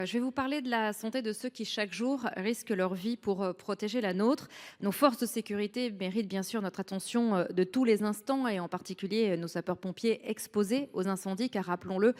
Je vais vous parler de la santé de ceux qui, chaque jour, risquent leur vie pour protéger la nôtre. Nos forces de sécurité méritent bien sûr notre attention de tous les instants et en particulier nos sapeurs-pompiers exposés aux incendies car rappelons-le,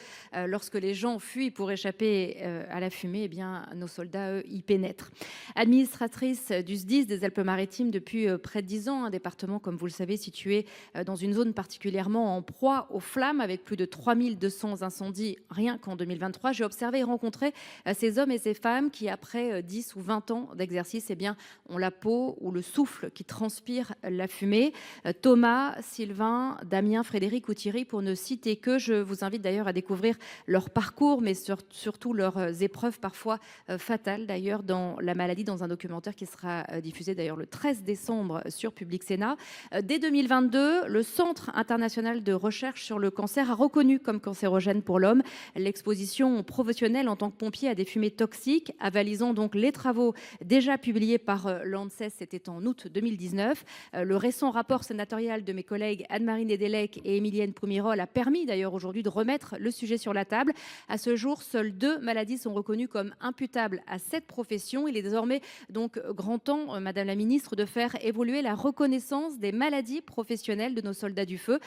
lorsque les gens fuient pour échapper à la fumée, eh bien, nos soldats, eux, y pénètrent. Administratrice du SDIS des Alpes-Maritimes depuis près de 10 ans, un département, comme vous le savez, situé dans une zone particulièrement en proie aux flammes avec plus de 3200 incendies rien qu'en 2023, j'ai observé et rencontré ces hommes et ces femmes qui, après 10 ou 20 ans d'exercice, eh bien, ont la peau ou le souffle qui transpire la fumée. Thomas, Sylvain, Damien, Frédéric ou Thierry, pour ne citer que. Je vous invite d'ailleurs à découvrir leur parcours, mais surtout leurs épreuves parfois fatales d'ailleurs dans la maladie, dans un documentaire qui sera diffusé d'ailleurs le 13 décembre sur Public Sénat. Dès 2022, le Centre international de recherche sur le cancer a reconnu comme cancérogène pour l'homme l'exposition professionnelle en tant que pompier à des fumées toxiques, avalisant donc les travaux déjà publiés par l'ANSES, c'était en août 2019. Le récent rapport sénatorial de mes collègues Anne-Marie Nédélec et Émilienne Poumirol a permis d'ailleurs aujourd'hui de remettre le sujet sur la table. À ce jour, seules 2 maladies sont reconnues comme imputables à cette profession. Il est désormais donc grand temps, Madame la Ministre, de faire évoluer la reconnaissance des maladies professionnelles de nos soldats du feu.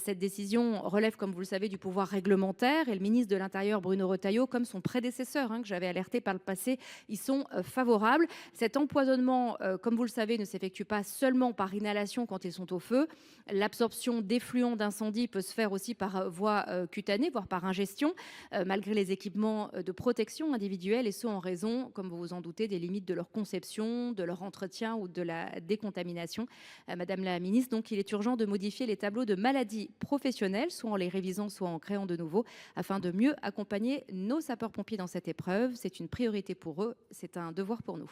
Cette décision relève, comme vous le savez, du pouvoir réglementaire et le ministre de l'Intérieur, Bruno Retailleau, comme son prédécesseur, que j'avais alerté par le passé, y sont favorables. Cet empoisonnement, comme vous le savez, ne s'effectue pas seulement par inhalation quand ils sont au feu. L'absorption d'effluents d'incendie peut se faire aussi par voie cutanée, voire par ingestion, malgré les équipements de protection individuelle, et ce en raison, comme vous vous en doutez, des limites de leur conception, de leur entretien ou de la décontamination. Madame la ministre, donc il est urgent de modifier les tableaux de maladies professionnelles, soit en les révisant, soit en créant de nouveaux, afin de mieux accompagner nos sapeurs-pompiers dans cette épreuve. C'est une priorité pour eux, c'est un devoir pour nous.